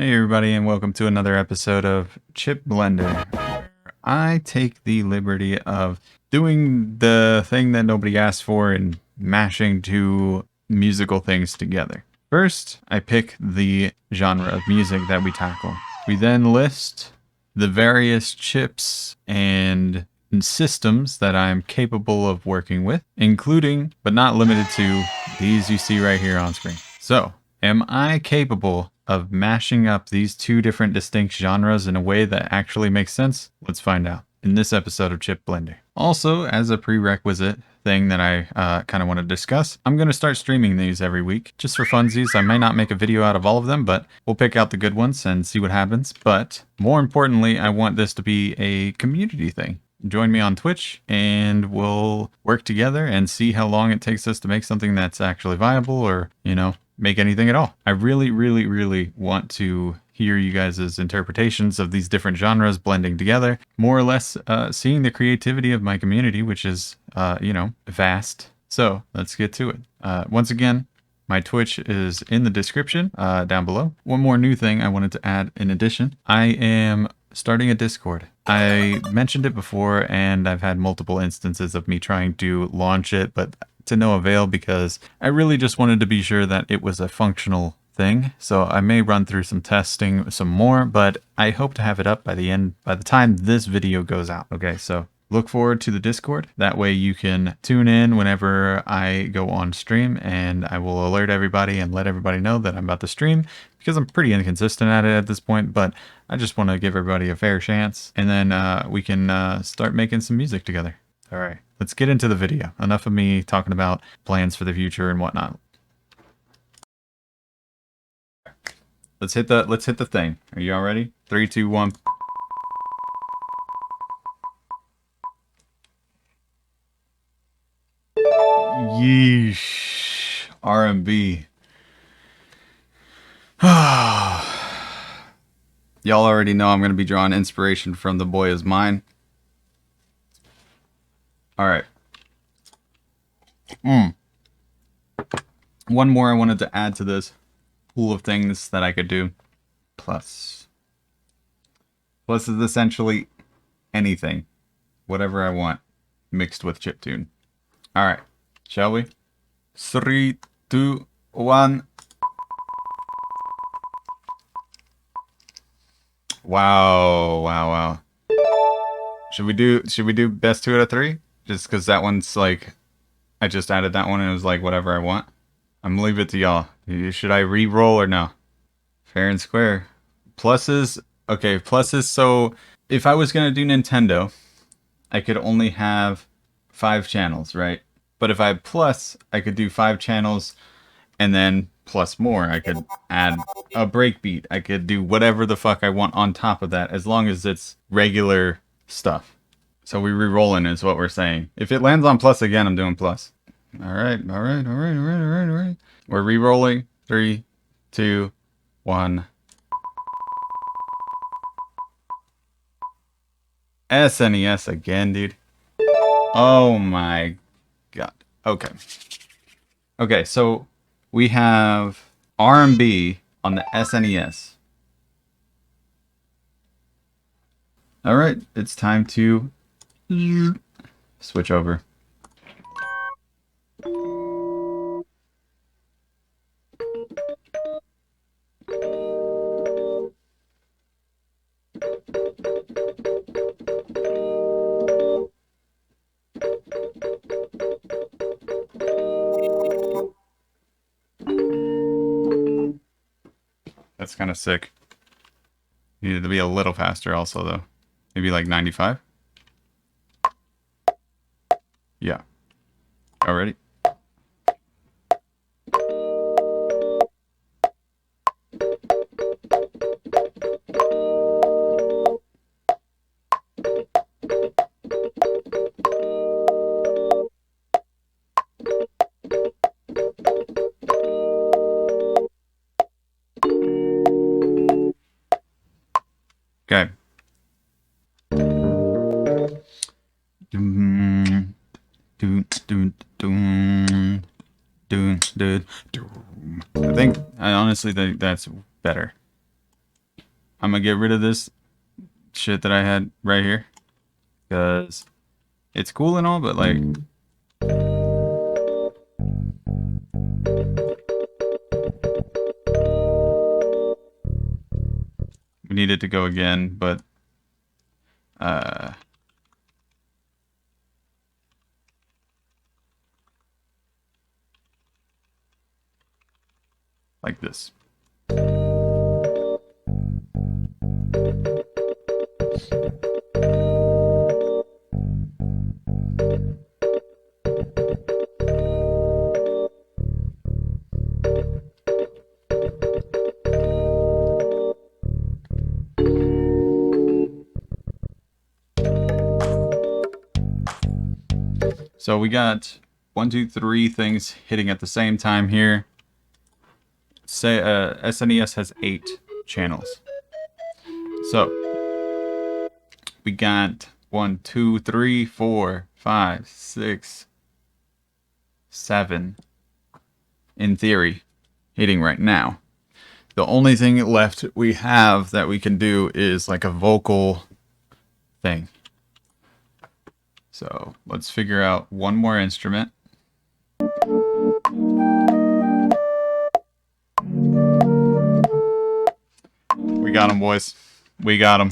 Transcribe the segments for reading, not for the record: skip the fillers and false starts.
Hey everybody, and welcome to another episode of Chip Blender, where I take the liberty of doing the thing that nobody asked for and mashing two musical things together. First, I pick the genre of music that we tackle. We then list the various chips and systems that I'm capable of working with, including, but not limited to, these you see right here on screen. So, am I capable of mashing up these two different distinct genres in a way that actually makes sense? Let's find out in this episode of Chip Blender. Also, as a prerequisite thing that I kind of want to discuss, I'm going to start streaming these every week just for funsies. I may not make a video out of all of them, but we'll pick out the good ones and see what happens. But more importantly, I want this to be a community thing. Join me on Twitch and we'll work together and see how long it takes us to make something that's actually viable, or, you know, make anything at all. I really want to hear you guys' interpretations of these different genres blending together, more or less seeing the creativity of my community, which is, you know, vast. So let's get to it. Once again, my Twitch is in the description down below. One more new thing I wanted to add in addition. I am starting a Discord. I mentioned it before and I've had multiple instances of me trying to launch it, but to no avail because I really just wanted to be sure that it was a functional thing. So I may run through some testing some more, but I hope to have it up by the time this video goes out. Okay, so look forward to the Discord. That way you can tune in whenever I go on stream, and I will alert everybody and let everybody know that I'm about to stream, because I'm pretty inconsistent at it at this point, but I just want to give everybody a fair chance, and then we can start making some music together. All right, let's get into the video. Enough of me talking about plans for the future and whatnot. Let's hit the thing. Are you all ready? 3, 2, 1. Yeesh. R&B. Y'all already know I'm going to be drawing inspiration from The Boy Is Mine. All right. One more I wanted to add to this pool of things that I could do. Plus is essentially anything, whatever I want, mixed with chiptune. All right, shall we? 3, 2, 1. Wow. Should we do best 2 out of 3? Just because that one's like, I just added that one and it was like whatever I want. I'm gonna leave it to y'all. Should I re-roll or no? Fair and square. Pluses. Okay, pluses. So if I was gonna do Nintendo, I could only have 5 channels, right? But if I had plus, I could do 5 channels and then plus more. I could add a breakbeat. I could do whatever the fuck I want on top of that, as long as it's regular stuff. So we re-rolling is what we're saying. If it lands on plus again, I'm doing plus. All right. We're re-rolling. 3, 2, 1. SNES again, dude. Oh my god. Okay. Okay, so we have R&B on the SNES. All right, it's time to switch over. That's kind of sick. Needed to be a little faster also, though. Maybe like 95? Yeah. Already? Okay. I think I honestly think that's better. I'm gonna get rid of this shit that I had right here, because it's cool and all, but like, we need it to go again, but like this. So we got 1, 2, 3 things hitting at the same time here. Say SNES has 8 channels. So we got 1, 2, 3, 4, 5, 6, 7 in theory hitting right now. The only thing left we have that we can do is like a vocal thing. So let's figure out one more instrument. We got him, boys. We got him.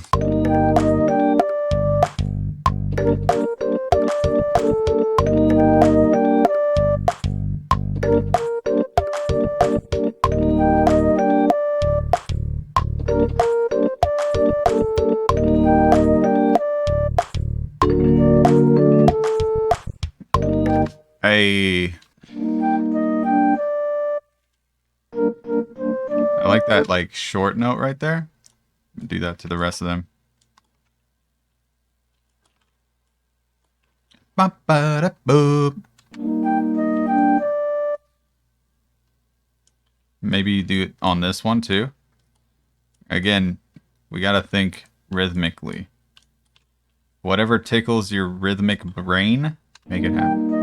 Hey. I like that like short note right there. Do that to the rest of them. Maybe you do it on this one too. Again, we gotta think rhythmically. Whatever tickles your rhythmic brain, make it happen.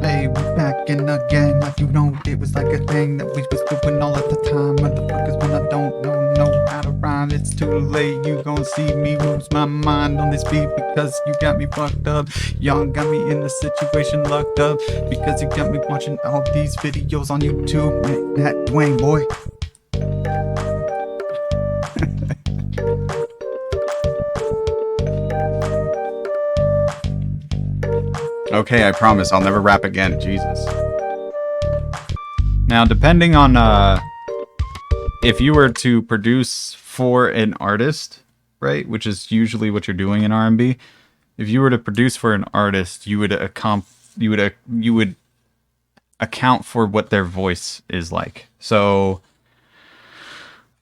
Hey, we're back in the game, like you know, it was like a thing that we was doing all at the time. Motherfuckers, when I don't know how to rhyme, it's too late. You gon' see me lose my mind on this beat because you got me fucked up. Y'all got me in the situation locked up because you got me watching all these videos on YouTube. Man, that Dwayne boy. Okay, I promise I'll never rap again. Jesus. Now, depending on if you were to produce for an artist, right, which is usually what you're doing in R&B, if you were to produce for an artist, you would account for what their voice is like. So,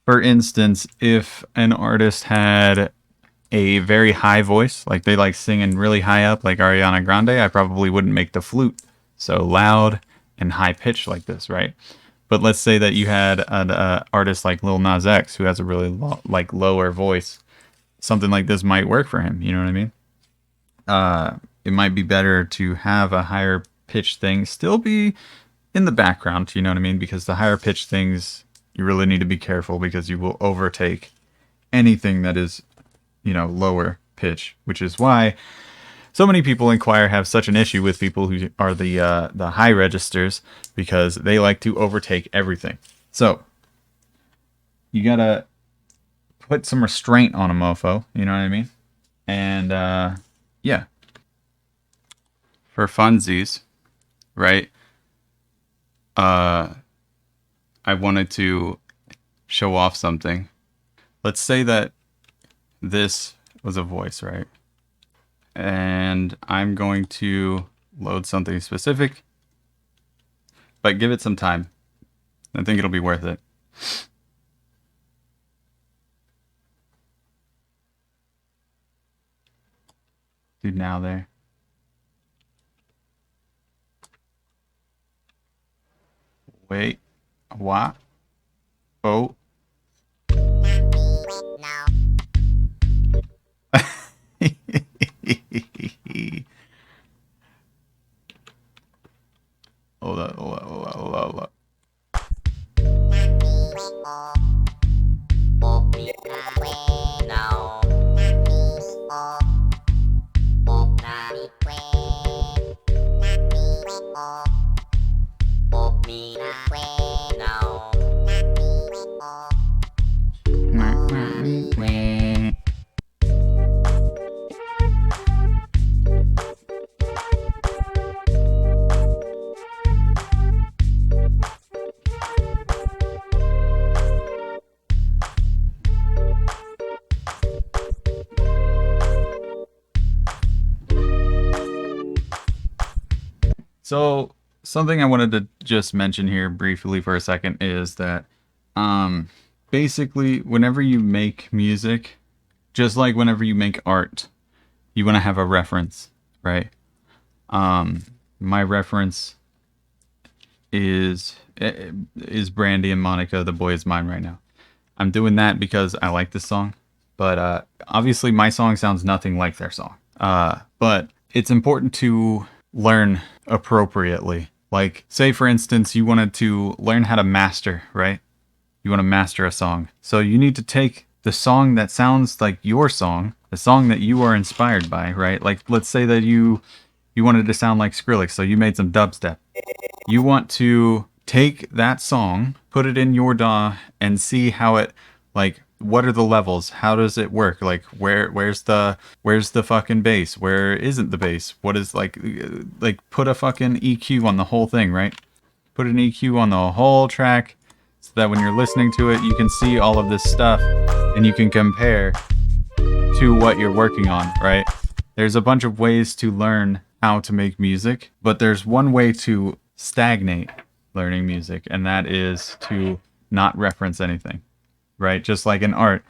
for instance, if an artist had a very high voice, like they like singing really high up, like Ariana Grande, I probably wouldn't make the flute so loud and high pitched like this, right? But let's say that you had an artist like Lil Nas X who has a really lower voice. Something like this might work for him. You know what I mean? It might be better to have a higher pitched thing still be in the background. You know what I mean? Because the higher pitched things, you really need to be careful because you will overtake anything that is, you know, lower pitch, which is why so many people in choir have such an issue with people who are the high registers, because they like to overtake everything. So you gotta put some restraint on a mofo, you know what I mean? And yeah, for funsies, right? I wanted to show off something. Let's say that this was a voice, right? And I'm going to load something specific, but give it some time. I think it'll be worth it. Dude, now there. Wait. What? Oh. So something I wanted to just mention here briefly for a second is that basically whenever you make music, just like whenever you make art, you want to have a reference, right? My reference is Brandy and Monica, The Boy Is Mine right now. I'm doing that because I like this song, but obviously my song sounds nothing like their song. But it's important to learn appropriately. Like, say for instance, you wanted to learn how to master, right? You want to master a song. So you need to take the song that sounds like your song, the song that you are inspired by, right? Like, let's say that you wanted to sound like Skrillex, so you made some dubstep. You want to take that song, put it in your DAW, and see how it, like, what are the levels? How does it work? Like, where's the fucking bass? Where isn't the bass? What is, like put a fucking EQ on the whole thing, right? Put an EQ on the whole track so that when you're listening to it, you can see all of this stuff and you can compare to what you're working on, right? There's a bunch of ways to learn how to make music, but there's one way to stagnate learning music, and that is to not reference anything, right? Just like in art,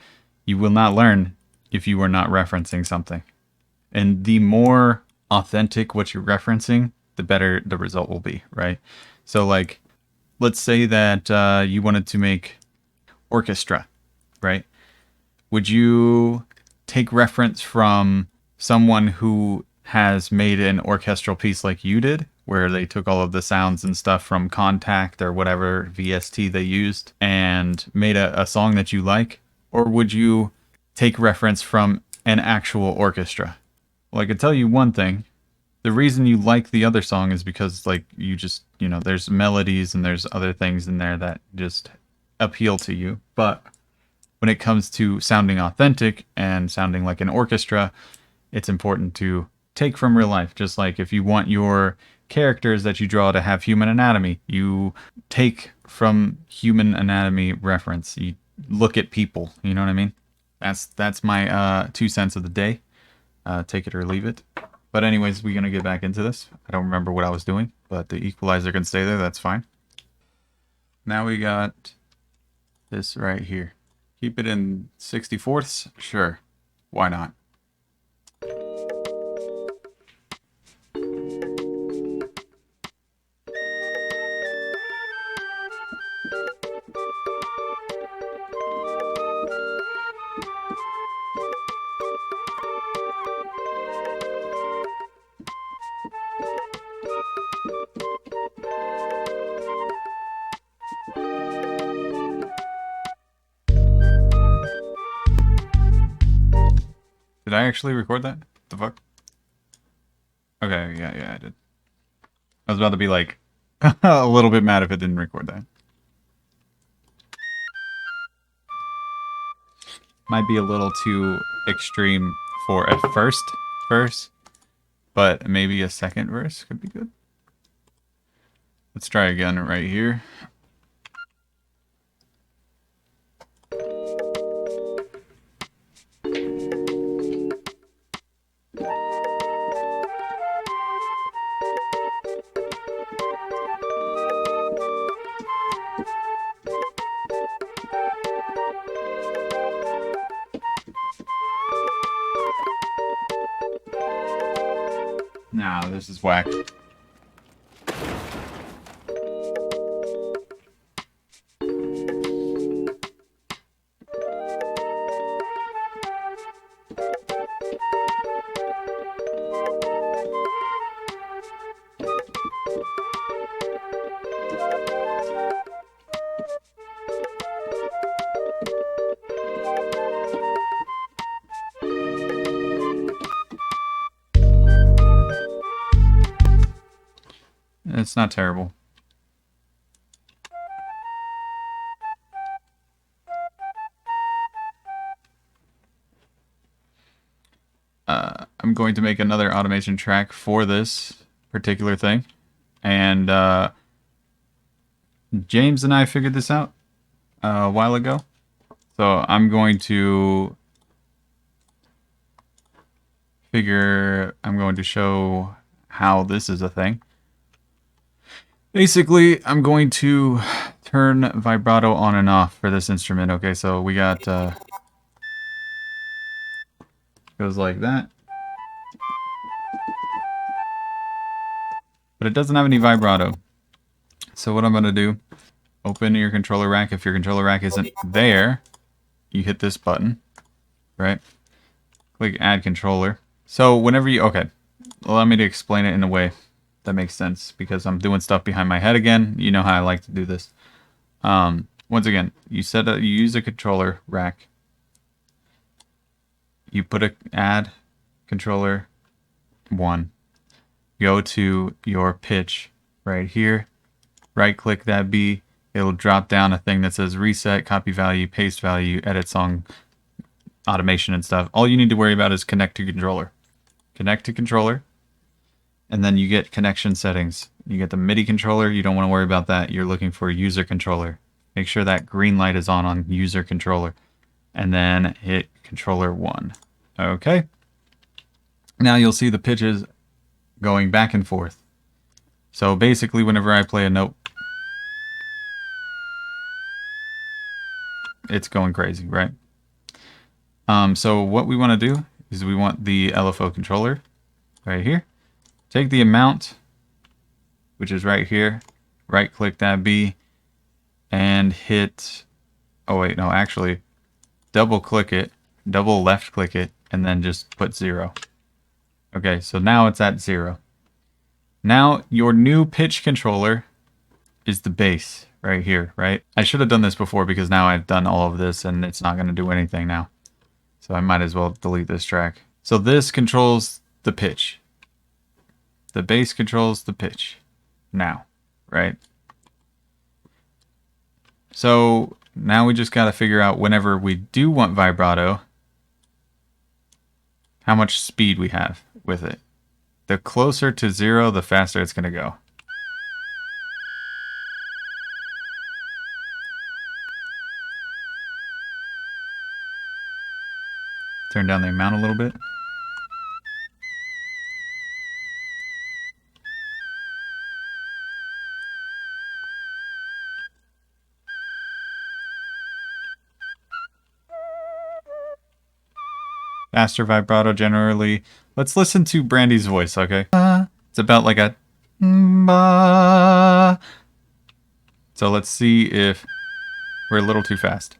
you will not learn if you are not referencing something. And the more authentic what you're referencing, the better the result will be, right? So like, let's say that you wanted to make orchestra, right? Would you take reference from someone who has made an orchestral piece like you did, where they took all of the sounds and stuff from Contact or whatever VST they used and made a song that you like? Or would you take reference from an actual orchestra? Well, I could tell you one thing. The reason you like the other song is because, like, you just, you know, there's melodies and there's other things in there that just appeal to you. But when it comes to sounding authentic and sounding like an orchestra, it's important to take from real life. Just like if you want your characters that you draw to have human anatomy, you take from human anatomy reference. You look at people, you know what I mean? That's my 2 cents of the day. Take it or leave it. But anyways, we're going to get back into this. I don't remember what I was doing, but the equalizer can stay there. That's fine. Now we got this right here. Keep it in 64ths? Sure. Why not? Did I actually record that? The fuck? Okay, yeah, I did. I was about to be like a little bit mad if it didn't record that. Might be a little too extreme for a first verse, but maybe a second verse could be good. Let's try again right here. Nah, this is whack. It's not terrible. I'm going to make another automation track for this particular thing. And James and I figured this out a while ago. So I'm going to show how this is a thing. Basically, I'm going to turn vibrato on and off for this instrument. Okay, so we got goes like that, but it doesn't have any vibrato. So what I'm gonna do, open your controller rack. If your controller rack isn't there, you hit this button, right? Click add controller. So whenever you, okay, allow me to explain it in a way that makes sense because I'm doing stuff behind my head again. You know how I like to do this. Once again, you use a controller rack. You put a add controller 1. Go to your pitch right here. Right click that B. It'll drop down a thing that says reset, copy value, paste value, edit song, automation and stuff. All you need to worry about is connect to controller. Connect to controller. And then you get connection settings. You get the MIDI controller. You don't want to worry about that. You're looking for user controller. Make sure that green light is on user controller. And then hit controller 1. Okay. Now you'll see the pitches going back and forth. So basically whenever I play a note, it's going crazy, right? So what we want to do is we want the LFO controller right here. Take the amount, which is right here, right click that B, and hit, oh wait, no, actually, double click it, double left click it, and then just put 0. Okay, so now it's at 0. Now your new pitch controller is the bass right here, right? I should have done this before because now I've done all of this and it's not going to do anything now. So I might as well delete this track. So this controls the pitch. The bass controls the pitch now, right? So now we just got to figure out whenever we do want vibrato, how much speed we have with it. The closer to 0, the faster it's going to go. Turn down the amount a little bit. Faster vibrato generally. Let's listen to Brandy's voice, okay? It's about like a... So let's see if we're a little too fast.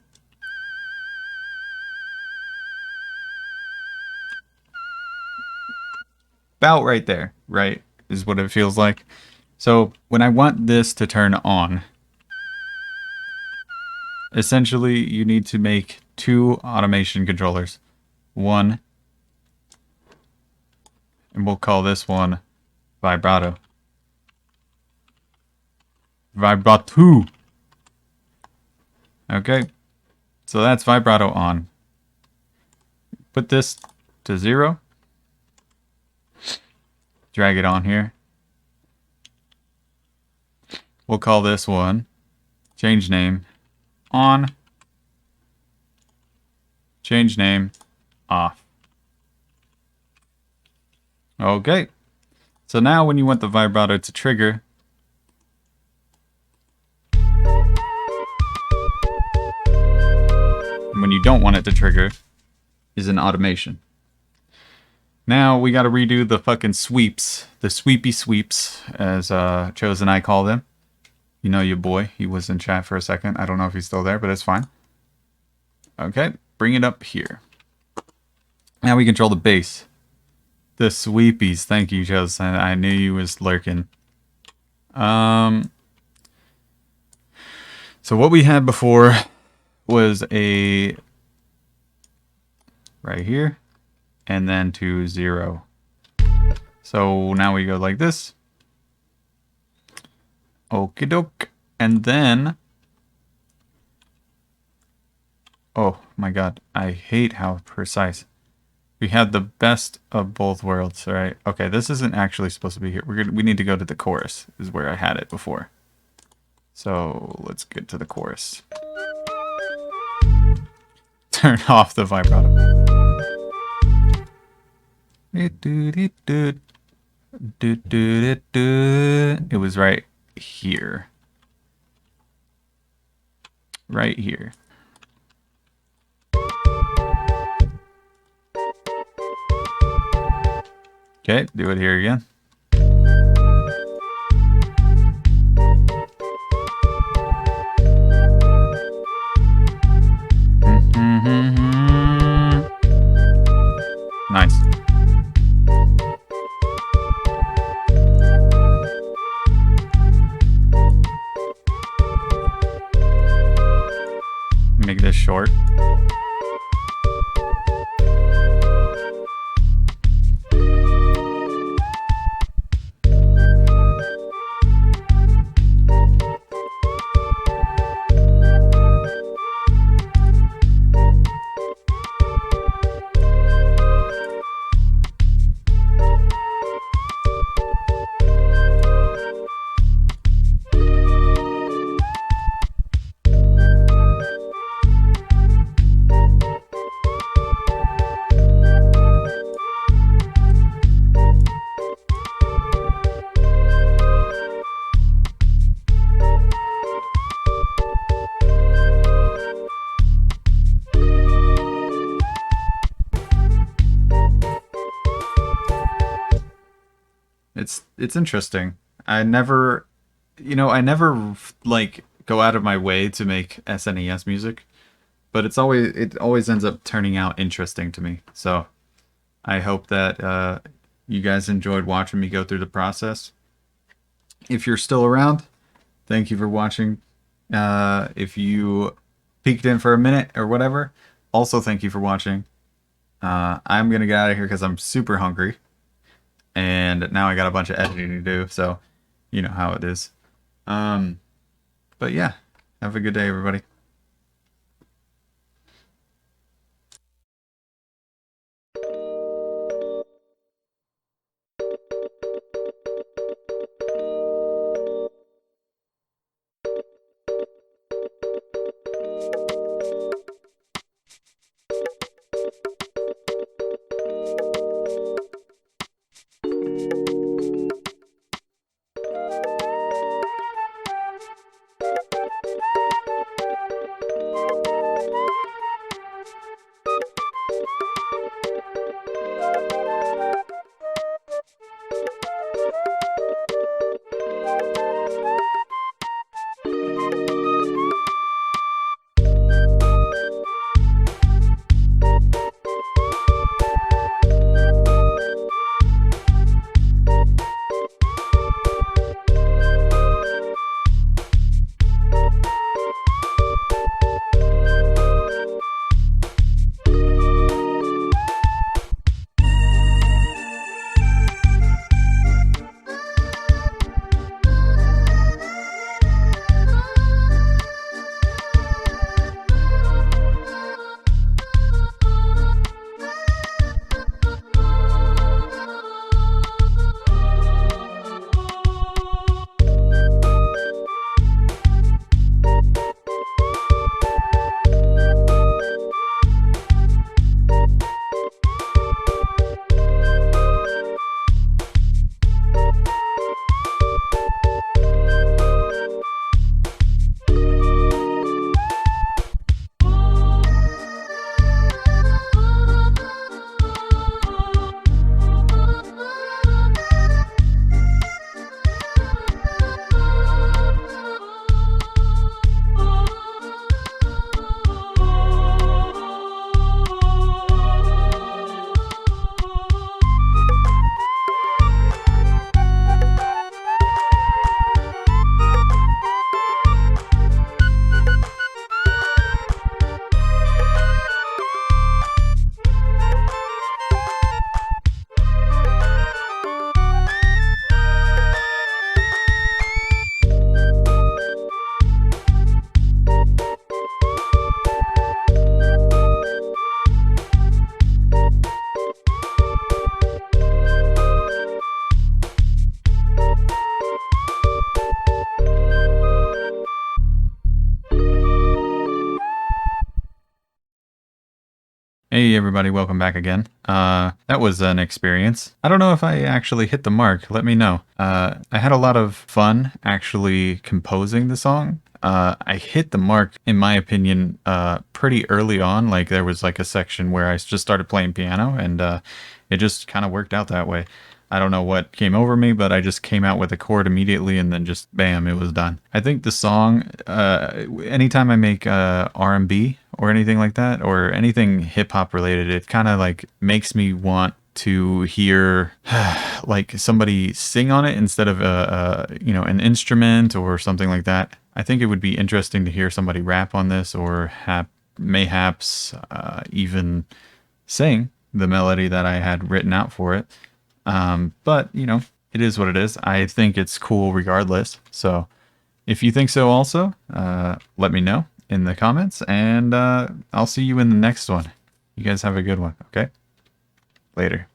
About right there, right? Is what it feels like. So when I want this to turn on, essentially you need to make 2 automation controllers. 1, and we'll call this one vibrato. Vibrato. Okay, so that's vibrato on. Put this to 0. Drag it on here. We'll call this one, change name, on. Change name, off. Okay. So now when you want the vibrato to trigger, when you don't want it to trigger, is an automation. Now we got to redo the fucking sweeps, the sweepy sweeps, as Chose and I call them. You know your boy, he was in chat for a second. I don't know if he's still there, but it's fine. Okay, bring it up here. Now we control the bass. The sweepies, thank you, Chose. I knew you was lurking. So what we had before was a right here and then to 0. So now we go like this. Okie doke. And then, oh my god, I hate how precise. We had the best of both worlds, right? Okay, this isn't actually supposed to be here. We need to go to the chorus, is where I had it before. So let's get to the chorus. Turn off the vibrato. It was right here. Right here. Okay, do it here again. Nice. Make this short. It's interesting. I never, I never like go out of my way to make SNES music, but it always ends up turning out interesting to me. So I hope that you guys enjoyed watching me go through the process. If you're still around, thank you for watching. If you peeked in for a minute or whatever, also thank you for watching. I'm gonna get out of here because I'm super hungry. And now I got a bunch of editing to do, so you know how it is. But yeah, have a good day, everybody. everybody, welcome back again. That was an experience. I don't know if I actually hit the mark, let me know. I had a lot of fun actually composing the song. I hit the mark, in my opinion, pretty early on. Like there was like a section where I just started playing piano and it just kind of worked out that way. I don't know what came over me, but I just came out with a chord immediately and then just bam, it was done. I think the song, anytime I make R&B or anything like that, or anything hip hop related, it kind of like makes me want to hear like somebody sing on it instead of you know, an instrument or something like that. I think it would be interesting to hear somebody rap on this, or mayhaps even sing the melody that I had written out for it. But you know, it is what it is. I think it's cool regardless. So if you think so also, let me know in the comments, and I'll see you in the next one. You guys have a good one. Okay. Later.